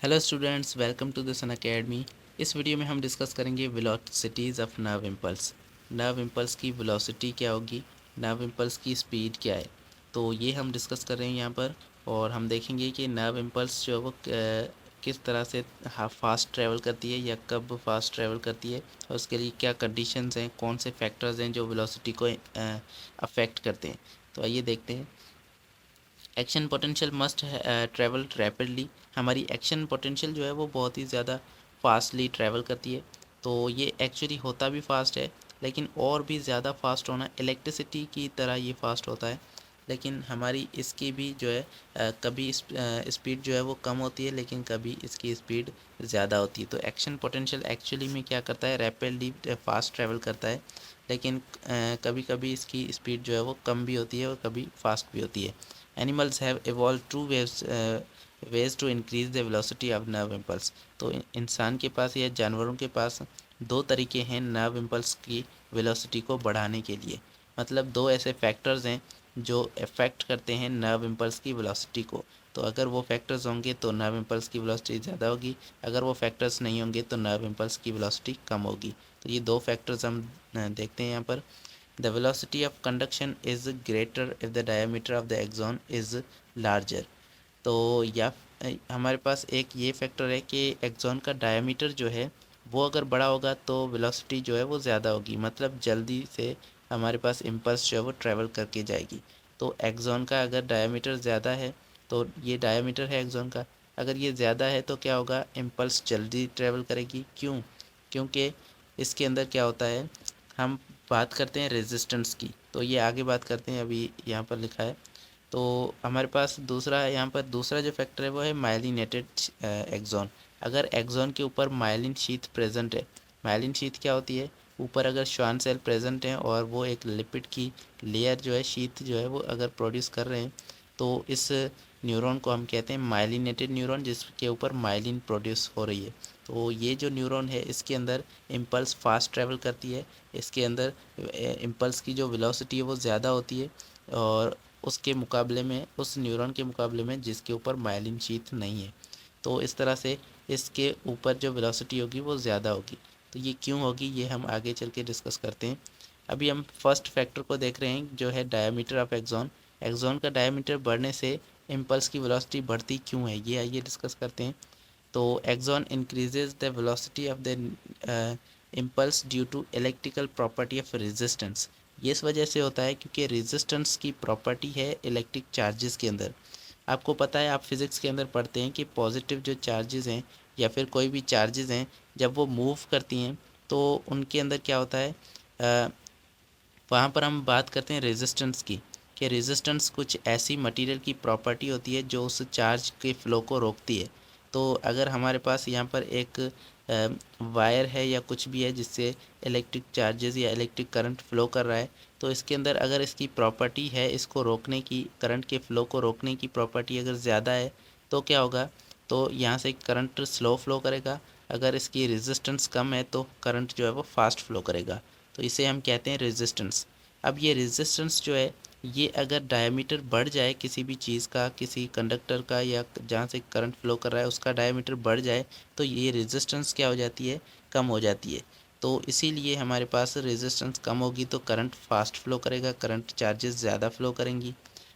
Hello students, welcome to the Sun Academy. इस video में हम डिस्कस करेंगे velocities of nerve impulse. Nerve impulse की वेलोसिटी क्या होगी, नर्व इम्पल्स की स्पीड क्या है, तो ये हम डिस्कस कर रहे हैं यहाँ पर। और हम देखेंगे कि नर्व इम्पल्स जो है वो किस तरह से फास्ट ट्रैवल करती है या कब फास्ट ट्रैवल करती है, और उसके लिए क्या कंडीशंस हैं, कौन से फैक्टर्स हैं जो वेलोसिटी को अफेक्ट करते हैं। तो आइए देखते हैं। Action potential must travel rapidly. हमारी एक्शन पोटेंशियल जो है वो बहुत ही ज़्यादा फास्टली ट्रैवल करती है। तो ये एक्चुअली होता भी फास्ट है, लेकिन और भी ज़्यादा फास्ट होना, इलेक्ट्रिसिटी की तरह ये फास्ट होता है। लेकिन हमारी इसकी भी जो है कभी स्पीड जो है वो कम होती है, लेकिन कभी इसकी स्पीड ज़्यादा होती है। तो एक्शन पोटेंशियल एक्चुअली में क्या करता है, रैपिडली फास्ट ट्रैवल करता है, लेकिन कभी कभी इसकी स्पीड जो है वो कम भी होती है और कभी फास्ट भी होती है। Animals have evolved two ways to increase the velocity of nerve impulse। तो इंसान के पास या जानवरों के पास दो तरीके हैं नर्व इम्पल्स की वेलोसिटी को बढ़ाने के लिए। मतलब दो ऐसे फैक्टर्स हैं जो अफेक्ट करते हैं नर्व इम्पल्स की वेलोसिटी को। तो अगर वो फैक्टर्स होंगे तो नर्व इम्पल्स की वेलोसिटी ज़्यादा होगी, अगर वो फैक्टर्स नहीं होंगे तो नर्व इम्पल्स की वेलोसिटी कम होगी। तो ये दो फैक्टर्स हम देखते हैं यहाँ पर। The velocity of conduction is greater if the diameter of the axon is larger। तो या हमारे पास एक ये फैक्टर है कि एक्सॉन का डायमीटर जो है वो अगर बड़ा होगा तो वेलोसिटी जो है वो ज़्यादा होगी, मतलब जल्दी से हमारे पास इम्पल्स जो है वो ट्रैवल करके जाएगी। तो एक्सॉन का अगर डायमीटर ज़्यादा है, तो ये डायमीटर है एक्सॉन का, अगर ये ज़्यादा है तो क्या होगा, इम्पल्स जल्दी ट्रैवल करेगी। क्यों? क्योंकि इसके अंदर क्या होता है, हम बात करते हैं रेजिस्टेंस की, तो ये आगे बात करते हैं, अभी यहाँ पर लिखा है। तो हमारे पास दूसरा, यहाँ पर दूसरा जो फैक्टर है वो है माइलिनेटेड एक्सॉन। अगर एक्सॉन के ऊपर माइलिन शीथ प्रेजेंट है, माइलिन शीथ क्या होती है, ऊपर अगर श्वान सेल प्रेजेंट हैं और वो एक लिपिड की लेयर जो है, शीथ जो है वो अगर प्रोड्यूस कर रहे हैं, तो इस न्यूरॉन को हम कहते हैं माइलिनेटेड न्यूरॉन, जिसके ऊपर माइलिन प्रोड्यूस हो रही है। तो ये जो न्यूरॉन है इसके अंदर इम्पल्स फास्ट ट्रैवल करती है, इसके अंदर इम्पल्स की जो वेलोसिटी है वो ज़्यादा होती है, और उसके मुकाबले में, उस न्यूरॉन के मुकाबले में जिसके ऊपर माइलिन शीथ नहीं है। तो इस तरह से इसके ऊपर जो वेलोसिटी होगी वो ज़्यादा होगी। तो ये क्यों होगी ये हम आगे चल के डिस्कस करते हैं। अभी हम फर्स्ट फैक्टर को देख रहे हैं जो है डायमीटर ऑफ एक्सॉन। एक्सॉन का डायमीटर बढ़ने से इम्पल्स की वेलोसिटी बढ़ती क्यों है, ये आइए डिस्कस करते हैं। तो axon increases the velocity of the impulse due to electrical property of resistance. ये इस वजह से होता है क्योंकि रेजिस्टेंस की प्रॉपर्टी है इलेक्ट्रिक चार्जेस के अंदर। आपको पता है, आप फिज़िक्स के अंदर पढ़ते हैं कि पॉजिटिव जो चार्जेस हैं या फिर कोई भी चार्जेस हैं, जब वो मूव करती हैं तो उनके अंदर क्या होता है, वहाँ पर हम बात करते हैं रेजिस्टेंस की, कि रेजिस्टेंस कुछ ऐसी मटेरियल की प्रॉपर्टी होती है जो उस चार्ज के फ़्लो को रोकती है। तो अगर हमारे पास यहाँ पर एक वायर है या कुछ भी है जिससे इलेक्ट्रिक चार्जेस या इलेक्ट्रिक करंट फ़्लो कर रहा है, तो इसके अंदर अगर इसकी प्रॉपर्टी है इसको रोकने की, करंट के फ़्लो को रोकने की प्रॉपर्टी अगर ज़्यादा है, तो क्या होगा, तो यहाँ से करंट स्लो फ्लो करेगा। अगर इसकी रेजिस्टेंस कम है तो करंट जो है वो फास्ट फ्लो करेगा। तो इसे हम कहते हैं रेजिस्टेंस। अब ये रेजिस्टेंस जो है, ये अगर डायमीटर बढ़ जाए किसी भी चीज़ का, किसी कंडक्टर का, या जहाँ से करंट फ्लो कर रहा है उसका डायमीटर बढ़ जाए, तो ये रेजिस्टेंस क्या हो जाती है, कम हो जाती है। तो इसीलिए हमारे पास रेजिस्टेंस कम होगी तो करंट फास्ट फ्लो करेगा, करंट चार्जेस ज़्यादा फ्लो करेंगी।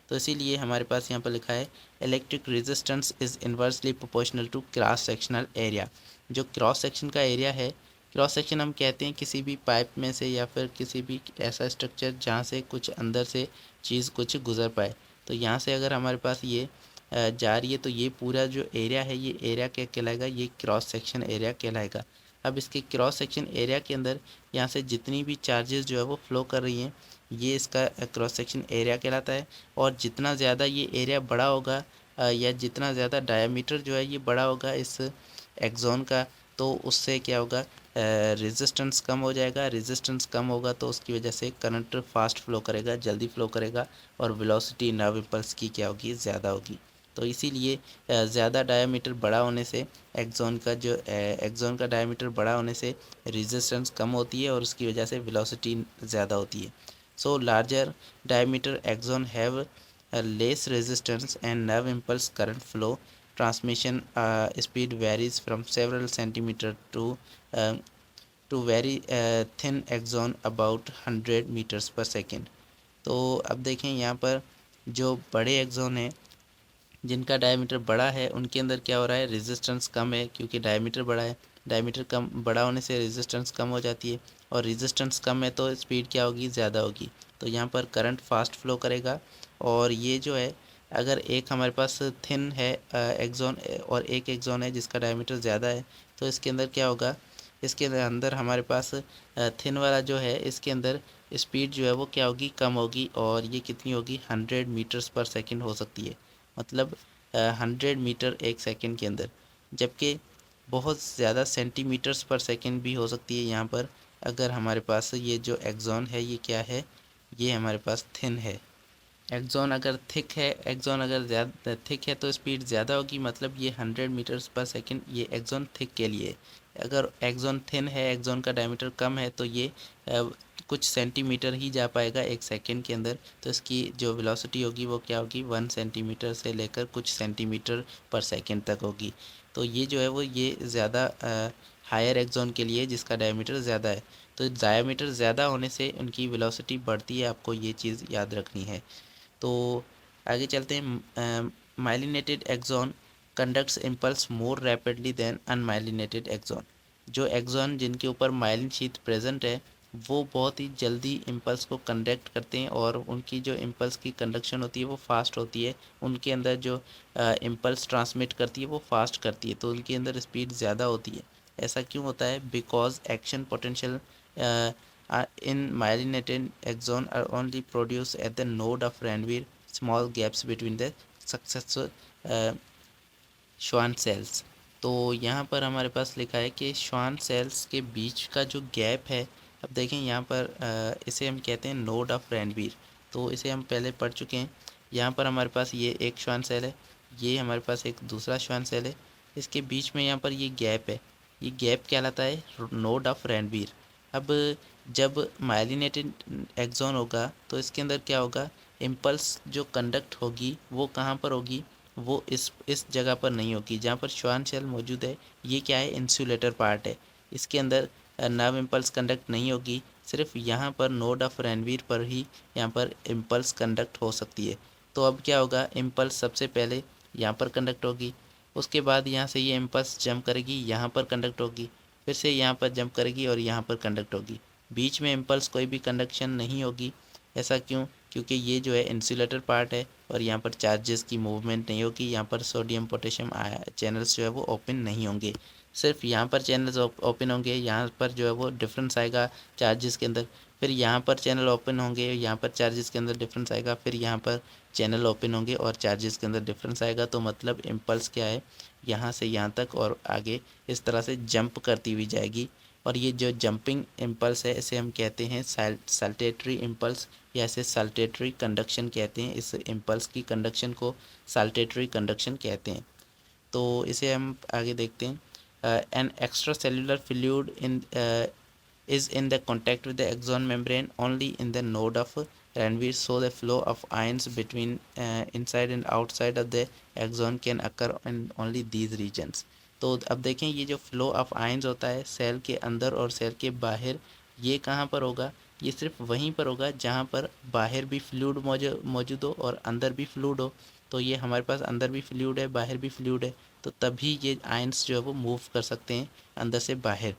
तो इसीलिए हमारे पास यहाँ पर लिखा है electric resistance is inversely proportional to cross sectional area. जो क्रॉस सेक्शन का एरिया है, क्रॉस सेक्शन हम कहते हैं किसी भी पाइप में से या फिर किसी भी ऐसा स्ट्रक्चर जहाँ से कुछ अंदर से चीज़ कुछ गुज़र पाए। तो यहाँ से अगर हमारे पास ये जा रही है तो ये पूरा जो एरिया है, ये एरिया क्या कहलाएगा, ये क्रॉस सेक्शन एरिया कहलाएगा। अब इसके क्रॉस सेक्शन एरिया के अंदर यहाँ से जितनी भी चार्जेस जो है वो फ्लो कर रही हैं, ये इसका क्रॉस सेक्शन एरिया कहलाता है। और जितना ज़्यादा ये एरिया बड़ा होगा, या जितना ज़्यादा डायमीटर जो है ये बड़ा होगा इस एक्सॉन का, तो उससे क्या होगा, रेजिस्टेंस कम हो जाएगा। रेजिस्टेंस कम होगा तो उसकी वजह से करंट फास्ट फ्लो करेगा, जल्दी फ्लो करेगा, और वेलोसिटी नर्व इम्पल्स की क्या होगी, ज़्यादा होगी। तो इसीलिए ज़्यादा डायमीटर बड़ा होने से एक्सॉन का डायमीटर बड़ा होने से रेजिस्टेंस कम होती है और उसकी वजह से वेलोसिटी ज़्यादा होती है। So larger diameter axon have less resistance and nerve impulse current flow transmission speed varies from several centimeter to very thin axon about 100 meters per second। तो अब देखें यहाँ पर जो बड़े एक्सोन हैं जिनका डायमीटर बड़ा है उनके अंदर क्या हो रहा है, रेजिस्टेंस कम है क्योंकि डायमीटर बड़ा है। डायमीटर कम बड़ा होने से रेजिस्टेंस कम हो जाती है और रेजिस्टेंस कम है तो स्पीड क्या होगी, ज़्यादा होगी। तो यहाँ पर करंट फास्ट फ्लो करेगा। और ये जो है अगर एक हमारे पास थिन है एक्सोन और एक एक्सोन है जिसका डायमीटर ज़्यादा है तो इसके अंदर क्या होगा, इसके अंदर हमारे पास थिन वाला जो है इसके अंदर स्पीड जो है वो क्या होगी, कम होगी। और ये कितनी होगी, 100 मीटर्स पर सेकंड हो सकती है, मतलब 100 मीटर एक सेकंड के अंदर। जबकि बहुत ज़्यादा सेंटीमीटर्स पर सेकंड भी हो सकती है यहाँ पर अगर हमारे पास ये जो एक्सोन है ये क्या है, ये हमारे पास थिन है। एक्सोन अगर थिक है, एक्सोन अगर ज़्यादा थिक है तो स्पीड ज़्यादा होगी, मतलब ये 100 मीटर्स पर सेकंड ये एक्सोन थिक के लिए। अगर एक्सोन थिन है, एक्सोन का डायमीटर कम है तो ये कुछ सेंटीमीटर ही जा पाएगा एक सेकंड के अंदर। तो इसकी जो वेलोसिटी होगी वो क्या होगी, 1 सेंटीमीटर से लेकर कुछ सेंटीमीटर पर सेकंड तक होगी। तो ये जो है वो ये ज़्यादा हायर एक्सोन के लिए जिसका डायमीटर ज़्यादा है। तो डायमीटर ज़्यादा होने से उनकी वेलोसिटी बढ़ती है, आपको ये चीज़ याद रखनी है। तो आगे चलते हैं। Myelinated axon conducts impulse more rapidly than unmyelinated axon. जो एक्सोन जिनके ऊपर माइलिन शीथ प्रेजेंट है वो बहुत ही जल्दी इम्पल्स को कंडक्ट करते हैं और उनकी जो इम्पल्स की कंडक्शन होती है वो फास्ट होती है। उनके अंदर जो इम्पल्स ट्रांसमिट करती है वो फास्ट करती है, तो उनके अंदर स्पीड ज़्यादा होती है। ऐसा क्यों होता है, because action potential in myelinated axon are only produced at the node of Ranvier, small gaps between the successor Schwann cells। तो यहाँ पर हमारे पास लिखा है कि श्वान सेल्स के बीच का जो गैप है, अब देखें यहाँ पर इसे हम कहते हैं नोड ऑफ रैनवीर। तो इसे हम पहले पढ़ चुके हैं। यहाँ पर हमारे पास ये एक श्वान सेल है, ये हमारे पास एक दूसरा श्वान सेल है, इसके बीच में यहाँ पर ये गैप है, ये गैप कहलाता है नोड ऑफ रैनवीर। अब जब माइलिनेटेड एक्सोन होगा तो इसके अंदर क्या होगा, इम्पल्स जो कंडक्ट होगी वो कहाँ पर होगी, वो इस जगह पर नहीं होगी जहाँ पर श्वान सेल मौजूद है। ये क्या है, इंसुलेटर पार्ट है, इसके अंदर नर्व इम्पल्स कंडक्ट नहीं होगी। सिर्फ यहाँ पर नोड ऑफ रैनवीर पर ही यहाँ पर इम्पल्स कंडक्ट हो सकती है। तो अब क्या होगा, इम्पल्स सबसे पहले यहाँ पर कंडक्ट होगी, उसके बाद यहाँ से ये इम्पल्स जंप करेगी, यहाँ पर कंडक्ट होगी, फिर से यहाँ पर जंप करेगी और यहाँ पर कंडक्ट होगी। बीच में इम्पल्स कोई भी कंडक्शन नहीं होगी। ऐसा क्यों, क्योंकि ये जो है इंसुलेटर पार्ट है और यहाँ पर चार्जेस की मूवमेंट नहीं होगी। यहाँ पर सोडियम पोटेशियम चैनल्स जो है वो ओपन नहीं होंगे, सिर्फ यहाँ पर चैनल्स ओपन होंगे। यहाँ पर जो है वो डिफरेंस आएगा चार्जेस के अंदर, फिर यहाँ पर चैनल ओपन होंगे, यहाँ पर चार्जेस के अंदर डिफरेंस आएगा, फिर यहाँ पर चैनल ओपन होंगे और चार्जेस के अंदर डिफरेंस आएगा। तो मतलब इम्पल्स क्या है, यहाँ से यहाँ तक और आगे इस तरह से जंप करती हुई जाएगी। और ये जो जंपिंग इम्पल्स है इसे हम कहते हैं साल्टेटरी इम्पल्स, या इसे साल्टेटरी कंडक्शन कहते हैं। इस इम्पल्स की कंडक्शन को साल्टेटरी कंडक्शन कहते हैं। तो इसे हम आगे देखते हैं। An extra cellular fluid is in the contact with the axon membrane only in the node of Ranvier, so the flow of ions between inside and outside of the axon can occur in only these regions। तो अब देखें ये जो flow of ions होता है cell के अंदर और सेल के बाहर, ये कहाँ पर होगा, ये सिर्फ वहीं पर होगा जहाँ पर बाहर भी फ्लूइड मौजूद हो और अंदर भी फ्लूइड हो। तो ये हमारे पास अंदर भी फ्लूइड है, बाहर भी फ्लूइड है, तो तभी ये आयंस जो है वो मूव कर सकते हैं अंदर से बाहर।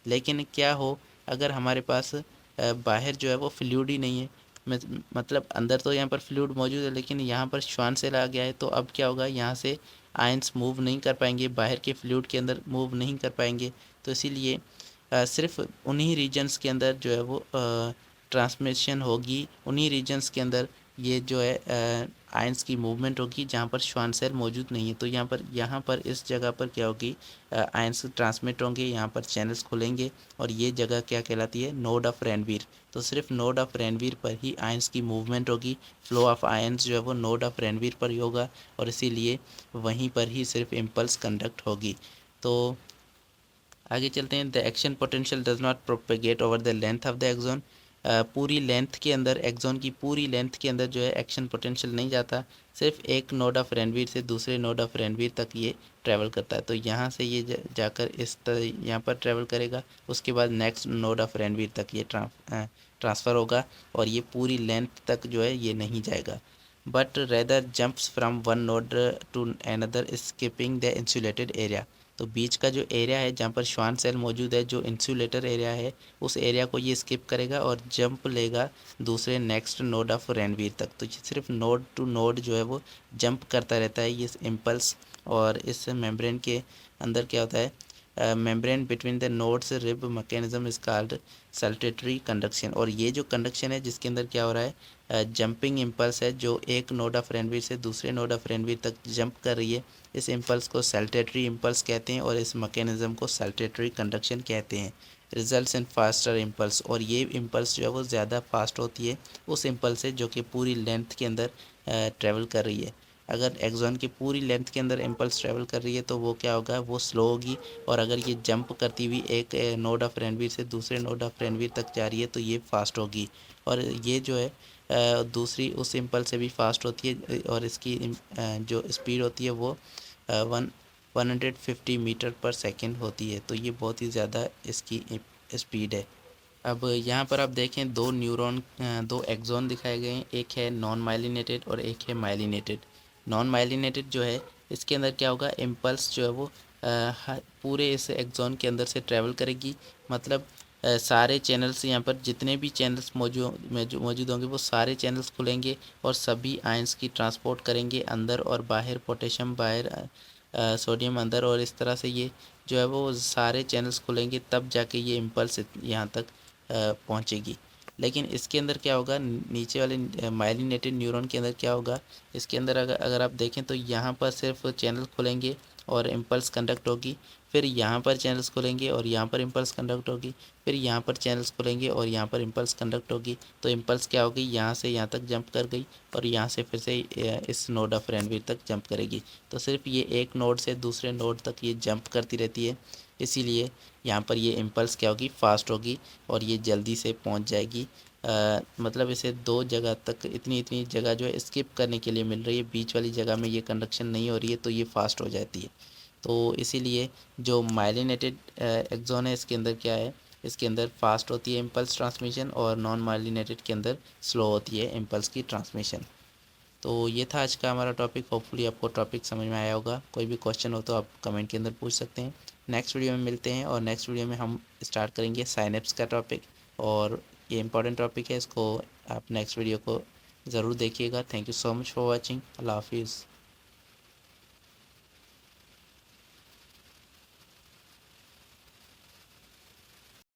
लेकिन क्या हो अगर हमारे पास बाहर जो है वो फ्लूइड ही नहीं है, मतलब अंदर तो यहाँ पर फ्लूइड मौजूद है लेकिन यहाँ पर श्वान सेल आ गया है, तो अब क्या होगा, यहाँ से आयंस मूव नहीं कर पाएंगे, बाहर के फ्लूइड के अंदर मूव नहीं कर पाएंगे। तो इसीलिए सिर्फ उन्हीं रीजन्स के अंदर जो है वो ट्रांसमिशन होगी, उन्हीं रीजन्स के अंदर ये जो है आयंस की मूवमेंट होगी जहाँ पर श्वान सेल मौजूद नहीं है। तो यहाँ पर इस जगह पर क्या होगी, आयंस ट्रांसमिट होंगे, यहाँ पर चैनल्स खुलेंगे और ये जगह क्या कहलाती है, नोड ऑफ रैनवीर। तो सिर्फ नोड ऑफ रैनवीर पर ही आयंस की मूवमेंट होगी, फ्लो ऑफ आयंस जो है वो नोड ऑफ रैनवीर पर ही होगा और इसीलिए वहीं पर ही सिर्फ इम्पल्स कंडक्ट होगी। तो आगे चलते हैं। The action potential does not propagate over the length of the axon. पूरी लेंथ के अंदर, एक्सॉन की पूरी लेंथ के अंदर जो है एक्शन पोटेंशियल नहीं जाता, सिर्फ एक नोड ऑफ रणवीर से दूसरे नोड ऑफ रणवीर तक ये ट्रैवल करता है। तो यहाँ से ये जाकर इस तरह यहाँ पर ट्रैवल करेगा, उसके बाद नेक्स्ट नोड ऑफ रणवीर तक ये ट्रांसफ़र होगा और ये पूरी लेंथ तक जो है ये नहीं जाएगा, but rather jumps from one node to another skipping the insulated area. तो बीच का जो एरिया है जहाँ पर श्वान सेल मौजूद है, जो इंसुलेटर एरिया है, उस एरिया को ये स्किप करेगा और जंप लेगा दूसरे नेक्स्ट नोड ऑफ रणवीर तक। तो ये सिर्फ नोड टू नोड जो है वो जंप करता रहता है ये इम्पल्स। और इस मेम्ब्रेन के अंदर क्या होता है, membrane between the nodes rib mechanism is called saltatory conduction. और ये जो कंडक्शन है जिसके अंदर क्या हो रहा है, जंपिंग इम्पल्स है जो एक नोड ऑफ रणवीर से दूसरे नोड ऑफ रणवीर तक जंप कर रही है, इस इम्पल्स को सल्टेटरी इम्पल्स कहते हैं और इस मैकेनिज्म को सल्टेटरी कंडक्शन कहते हैं। रिजल्ट्स इन फास्टर इम्पल्स, और ये इम्पल्स जो है वो ज़्यादा फास्ट होती है उस इम्पल्स से जो कि पूरी लेंथ के अंदर ट्रैवल कर रही है। अगर एक्सॉन की पूरी लेंथ के अंदर इम्पल्स ट्रैवल कर रही है तो वो क्या होगा, वो स्लो होगी। और अगर ये जंप करती हुई एक नोड ऑफ रणवीर से दूसरे नोड ऑफ रणवीर तक जा रही है तो ये फास्ट होगी। और ये जो है दूसरी उस इम्पल्स से भी फास्ट होती है और इसकी जो स्पीड होती है वो 150 मीटर पर सेकेंड होती है। तो ये बहुत ही ज़्यादा इसकी स्पीड है। अब यहाँ पर आप देखें दो एक्सॉन दिखाए गए हैं, एक है नॉन माइलिनेटेड और एक है माइलिनेटेड। नॉन माइलिनेटेड जो है इसके अंदर क्या होगा, इम्पल्स जो है वो पूरे इस एक्सॉन के अंदर से ट्रैवल करेगी। मतलब सारे चैनल्स यहाँ पर जितने भी चैनल्स मौजूद होंगे वो सारे चैनल्स खुलेंगे और सभी आयंस की ट्रांसपोर्ट करेंगे अंदर और बाहर, पोटेशियम बाहर, सोडियम अंदर, और इस तरह से ये जो है वो सारे चैनल्स खुलेंगे तब जाके ये इम्पल्स यहाँ तक पहुँचेगी। लेकिन इसके अंदर क्या होगा, नीचे वाले माइलिनेटेड न्यूरॉन के अंदर क्या होगा, इसके अंदर अगर आप देखें तो यहाँ पर सिर्फ चैनल खुलेंगे और इम्पल्स कंडक्ट होगी, फिर यहाँ पर चैनल्स खुलेंगे और यहाँ पर इम्पल्स कंडक्ट होगी, फिर यहाँ पर चैनल्स खुलेंगे और यहाँ पर इम्पल्स कंडक्ट होगी। तो इम्पल्स क्या होगी, यहाँ से यहाँ तक जंप कर गई और यहाँ से फिर से इस नोड ऑफ रणवीर तक जंप करेगी। तो सिर्फ ये एक नोड से दूसरे नोड तक ये जंप करती रहती है, इसीलिए यहाँ पर ये इम्पल्स क्या होगी, फास्ट होगी और ये जल्दी से पहुँच जाएगी। मतलब इसे दो जगह तक, इतनी जगह जो है स्किप करने के लिए मिल रही है, बीच वाली जगह में ये कंडक्शन नहीं हो रही है तो ये फास्ट हो जाती है। तो इसीलिए जो माइलिनेटेड एक्सॉन है इसके अंदर क्या है, इसके अंदर फास्ट होती है इम्पल्स ट्रांसमिशन और नॉन माइलिनेटेड के अंदर स्लो होती है इम्पल्स की ट्रांसमिशन। तो ये था आज का हमारा टॉपिक। होपफुली आपको टॉपिक समझ में आया होगा। कोई भी क्वेश्चन हो तो आप कमेंट के अंदर पूछ सकते हैं। नेक्स्ट वीडियो में मिलते हैं और नेक्स्ट वीडियो में हम स्टार्ट करेंगे साइनेप्स का टॉपिक, और ये इंपॉर्टेंट टॉपिक है, इसको आप नेक्स्ट वीडियो को ज़रूर देखिएगा। Thank you so much for watching. अल्लाह हाफिज़।